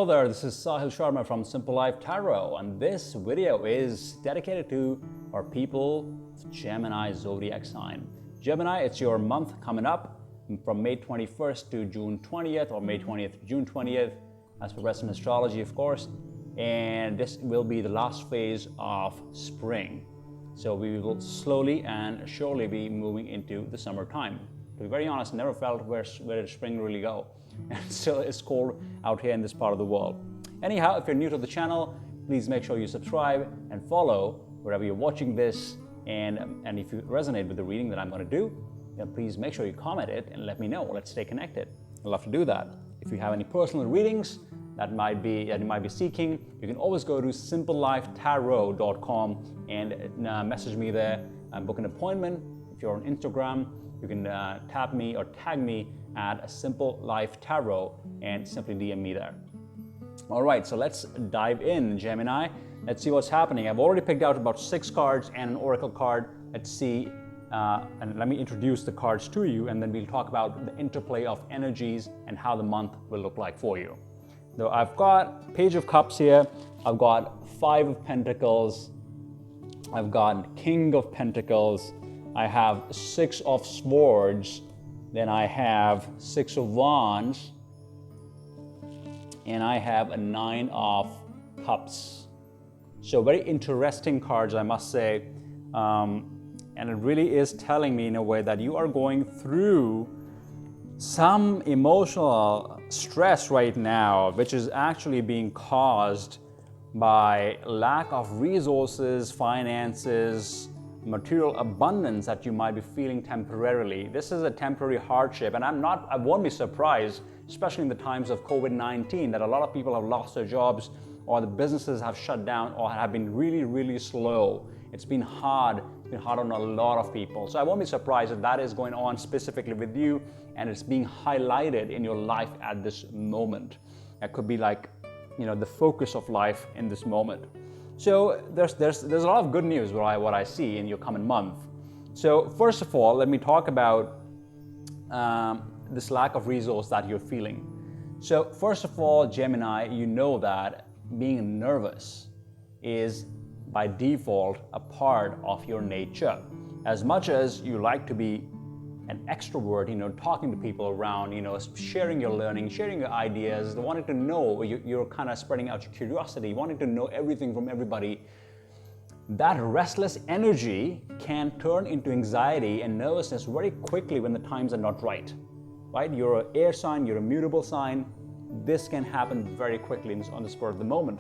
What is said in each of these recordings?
Hello there, this is Sahil Sharma from Simple Life Tarot, and this video is dedicated to our people of Gemini zodiac sign. Gemini, it's your month coming up from May 21st to June 20th, or May 20th to June 20th, as per Western astrology, of course. And this will be the last phase of spring. So we will slowly and surely be moving into the summertime. To be very honest, never felt where did spring really go. And still it's cold out here in this part of the world. Anyhow, if you're new to the channel, please make sure you subscribe and follow wherever you're watching this. And if you resonate with the reading that I'm going to do, then please make sure you comment it and let me know. Let's stay connected. I'd love to do that. If you have any personal readings that you might be seeking, you can always go to simplelifetarot.com and message me there and book an appointment. If you're on Instagram, you can tag me at Simple Life Tarot and simply DM me there. All right, so let's dive in, Gemini. Let's see what's happening. I've already picked out about 6 cards and an oracle card. Let's see, and let me introduce the cards to you, and then we'll talk about the interplay of energies and how the month will look like for you. So I've got Page of Cups here. I've got 5 of Pentacles. I've got King of Pentacles. I have 6 of Swords. Then I have 6 of Wands, and I have a 9 of Cups. So very interesting cards, I must say. And it really is telling me in a way that you are going through some emotional stress right now, which is actually being caused by lack of resources, finances, material abundance that you might be feeling temporarily. This is a temporary hardship, and I won't be surprised, especially in the times of COVID-19, that a lot of people have lost their jobs, or the businesses have shut down, or have been really, really slow. It's been hard. It's been hard on a lot of people. So I won't be surprised if that is going on specifically with you, and it's being highlighted in your life at this moment. That could be like, the focus of life in this moment. So there's a lot of good news what I see in your coming month. So first of all, let me talk about this lack of resource that you're feeling. So first of all, Gemini, you know that being nervous is by default a part of your nature. As much as you like to be an extrovert, talking to people around, sharing your learning, sharing your ideas, wanting to know, you're kind of spreading out your curiosity, wanting to know everything from everybody. That restless energy can turn into anxiety and nervousness very quickly when the times are not right? You're an air sign, you're a mutable sign. This can happen very quickly on the spur of the moment.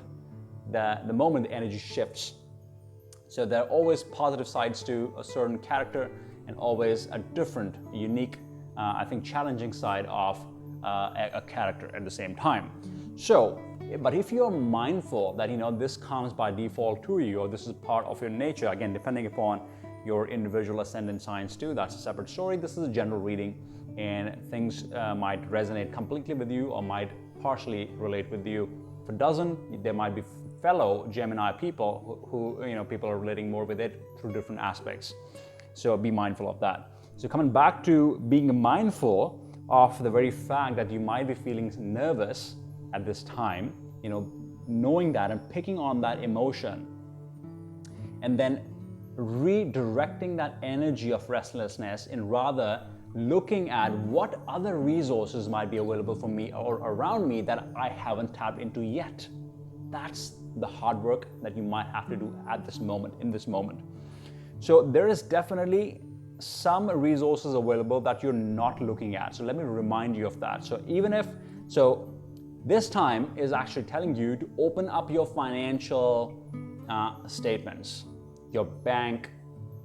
The moment the energy shifts. So there are always positive sides to a certain character, and always a different, unique, I think challenging side of a character at the same time. So, but if you're mindful that this comes by default to you, or this is part of your nature, again, depending upon your individual ascendant signs too, that's a separate story. This is a general reading, and things might resonate completely with you or might partially relate with you. If it doesn't, there might be fellow Gemini people who people are relating more with it through different aspects. So be mindful of that. So coming back to being mindful of the very fact that you might be feeling nervous at this time, knowing that and picking on that emotion, and then redirecting that energy of restlessness in rather looking at what other resources might be available for me or around me that I haven't tapped into yet. That's the hard work that you might have to do at this moment, in this moment. So there is definitely some resources available that you're not looking at. So let me remind you of that. So this time is actually telling you to open up your financial statements, your bank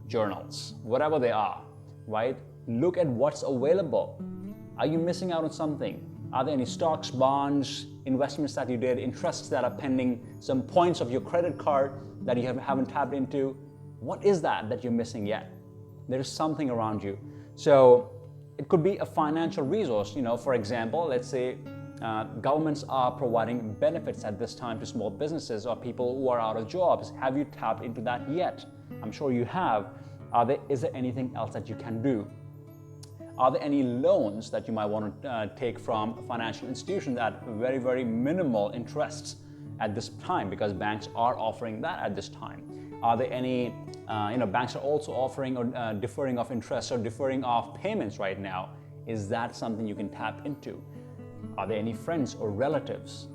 journals, whatever they are, right? Look at what's available. Are you missing out on something? Are there any stocks, bonds, investments that you did, interests that are pending, some points of your credit card that you haven't tapped into? What is that you're missing yet? There is something around you. So it could be a financial resource. For example, let's say governments are providing benefits at this time to small businesses or people who are out of jobs. Have you tapped into that yet? I'm sure you have. Is there anything else that you can do? Are there any loans that you might want to take from financial institutions at very, very minimal interests at this time, because banks are offering that at this time? Are there any, banks are also offering or deferring of interest or deferring of payments right now? Is that something you can tap into? Are there any friends or relatives,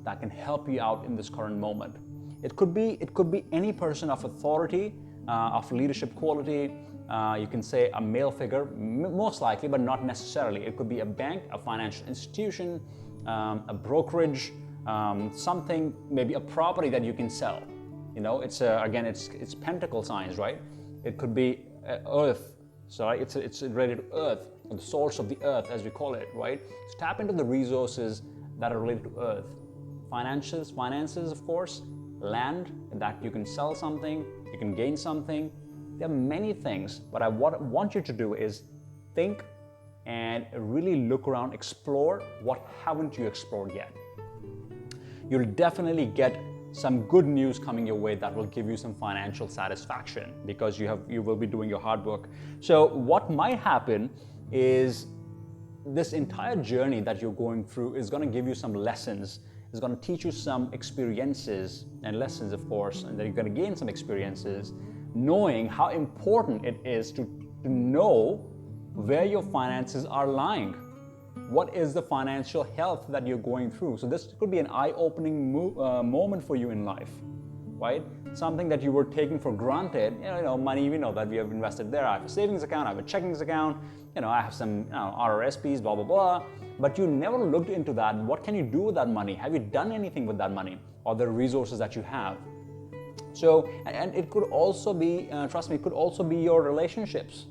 that can help you out in this current moment? It could be any person of authority, of leadership quality. You can say a male figure, most likely, but not necessarily. It could be a bank, a financial institution, a brokerage, something, maybe a property that you can sell. It's pentacle signs, right? It could be earth. So it's related to earth, the source of the earth, as we call it, right? So tap into the resources that are related to earth. Finances, of course, land, that you can sell something, you can gain something. There are many things, but what I want you to do is think and really look around, explore what haven't you explored yet. You'll definitely get some good news coming your way that will give you some financial satisfaction, because you will be doing your hard work. So what might happen is this entire journey that you're going through is going to give you some lessons. It's going to teach you some experiences and lessons, of course, and then you're going to gain some experiences, knowing how important it is to know where your finances are lying. What is the financial health that you're going through? So this could be an eye-opening moment for you in life, right? Something that you were taking for granted. Money, we know that we have invested there. I have a savings account, I have a checking account, I have some RRSPs, blah, blah, blah. But you never looked into that. What can you do with that money? Have you done anything with that money or the resources that you have? So, and it could also be, trust me, it could also be your relationships.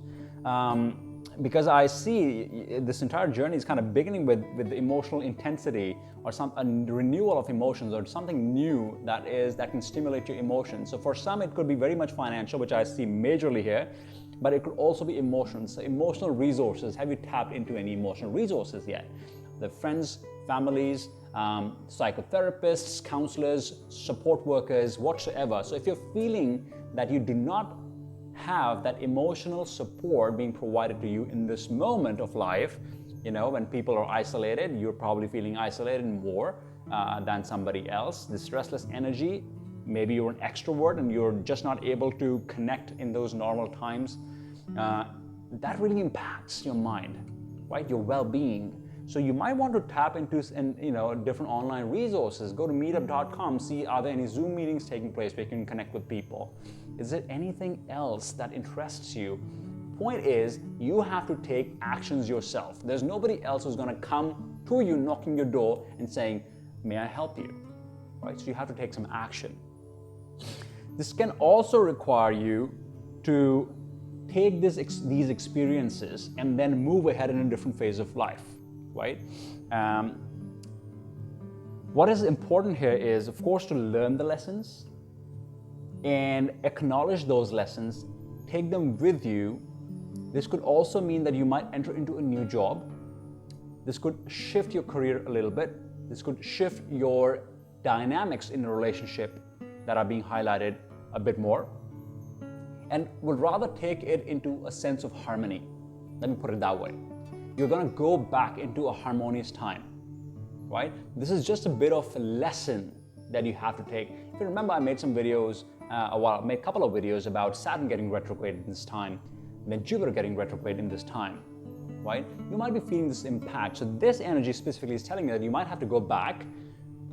Because I see this entire journey is kind of beginning with the emotional intensity, or a renewal of emotions, or something new that can stimulate your emotions. So for some, it could be very much financial, which I see majorly here, but it could also be emotions. So emotional resources. Have you tapped into any emotional resources yet? The friends, families, psychotherapists, counselors, support workers, whatsoever. So if you're feeling that you do not have that emotional support being provided to you in this moment of life, when people are isolated, you're probably feeling isolated more than somebody else. This restless energy, maybe you're an extrovert and you're just not able to connect in those normal times. That really impacts your mind, right? Your well-being. So you might want to tap into different online resources. Go to meetup.com, see are there any Zoom meetings taking place where you can connect with people. Is there anything else that interests you? Point is, you have to take actions yourself. There's nobody else who's going to come to you knocking your door and saying, may I help you? Right? So you have to take some action. This can also require you to take these experiences and then move ahead in a different phase of life. Right? What is important here is, of course, to learn the lessons and acknowledge those lessons, take them with you. This could also mean that you might enter into a new job. This could shift your career a little bit. This could shift your dynamics in a relationship that are being highlighted a bit more, and would rather take it into a sense of harmony. Let me put it that way. You're going to go back into a harmonious time, right? This is just a bit of a lesson that you have to take. If you remember, I made some videos, I made a couple of videos about Saturn getting retrograde in this time, and then Jupiter getting retrograde in this time, right? You might be feeling this impact. So this energy specifically is telling you that you might have to go back,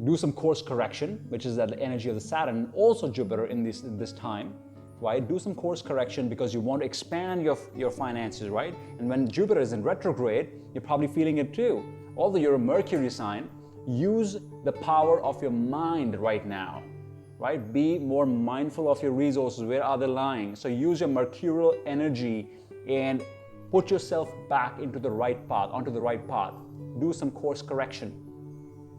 do some course correction, which is that the energy of the Saturn, also Jupiter in this time, right? Do some course correction because you want to expand your finances, right? And when Jupiter is in retrograde, you're probably feeling it too. Although you're a Mercury sign, use the power of your mind right now, right? Be more mindful of your resources. Where are they lying? So use your mercurial energy and put yourself back into the right path, onto the right path. Do some course correction.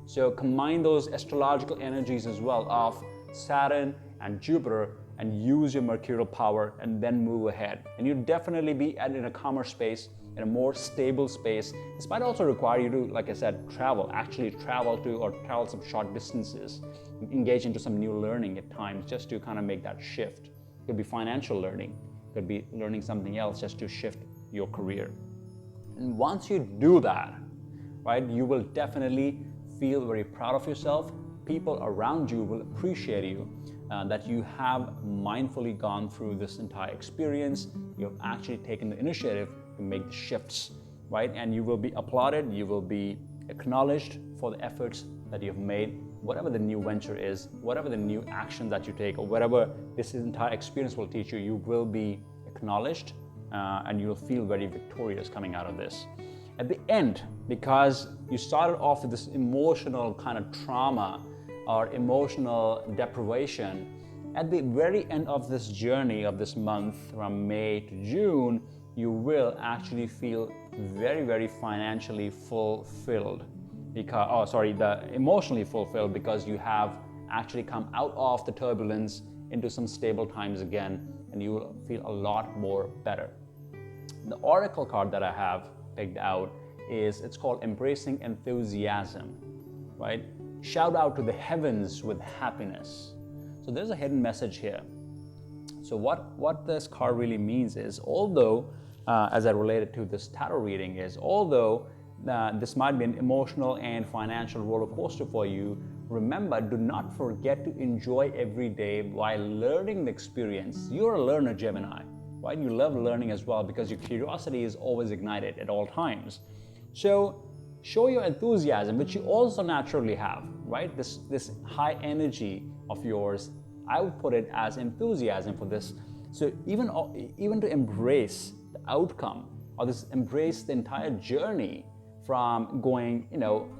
So combine those astrological energies as well of Saturn and Jupiter, and use your mercurial power, and then move ahead. And you'll definitely be in a calmer space, in a more stable space. This might also require you to, like I said, actually travel some short distances, engage into some new learning at times, just to kind of make that shift. It could be financial learning, it could be learning something else just to shift your career. And once you do that, right, you will definitely feel very proud of yourself. People around you will appreciate you, that you have mindfully gone through this entire experience. You've actually taken the initiative to make the shifts, right? And you will be applauded, you will be acknowledged for the efforts that you've made, whatever the new venture is, whatever the new action that you take, or whatever this entire experience will teach you, you will be acknowledged, and you'll feel very victorious coming out of this. At the end, because you started off with this emotional kind of trauma or emotional deprivation, at the very end of this journey of this month, from May to June, you will actually feel very, very financially fulfilled. Emotionally fulfilled, because you have actually come out of the turbulence into some stable times again, and you will feel a lot more better. The oracle card that I have picked out it's called Embracing Enthusiasm, right? Shout out to the heavens with happiness. So there's a hidden message here. So what this card really means is, although, as I related to this tarot reading, is although this might be an emotional and financial roller coaster for you, remember, do not forget to enjoy every day while learning the experience. You're a learner, Gemini, right? You love learning as well, because your curiosity is always ignited at all times. So show your enthusiasm, which you also naturally have, right? This high energy of yours, I would put it as enthusiasm for this. So even to embrace the outcome, or embrace the entire journey from going,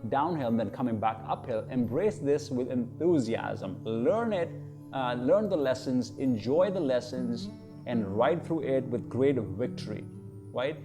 downhill and then coming back uphill, embrace this with enthusiasm. Learn it, learn the lessons, enjoy the lessons, and ride through it with great victory, right?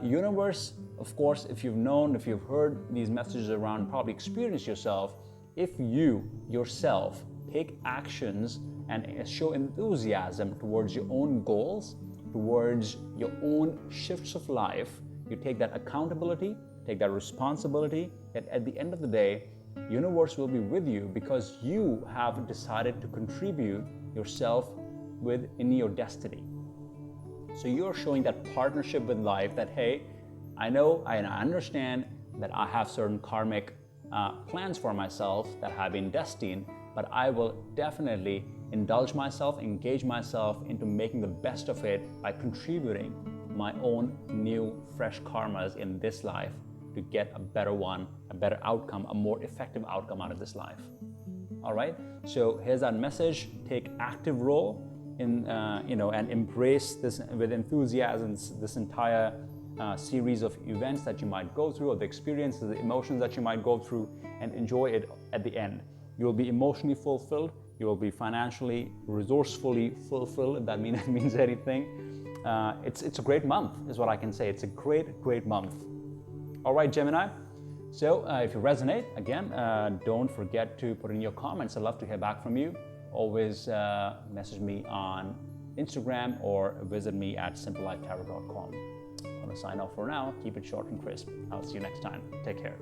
Universe, of course, if you've heard these messages around, probably experienced yourself, if you yourself take actions and show enthusiasm towards your own goals, towards your own shifts of life, you take that accountability, take that responsibility, that at the end of the day, universe will be with you, because you have decided to contribute yourself in your destiny. So you're showing that partnership with life, that, hey, I know and I understand that I have certain karmic plans for myself that have been destined, but I will definitely indulge myself, engage myself into making the best of it by contributing my own new, fresh karmas in this life to get a better one, a better outcome, a more effective outcome out of this life. All right, so here's that message. Take active role in, and embrace this with enthusiasm, this entire series of events that you might go through, or the experiences, the emotions that you might go through, and enjoy it at the end. You will be emotionally fulfilled. You will be financially, resourcefully fulfilled, if that means anything. It's a great month, is what I can say. It's a great month. All right, Gemini. So if you resonate, again, don't forget to put in your comments. I'd love to hear back from you. Always message me on Instagram or visit me at simplelifetarot.com. I'm going to sign off for now. Keep it short and crisp. I'll see you next time. Take care.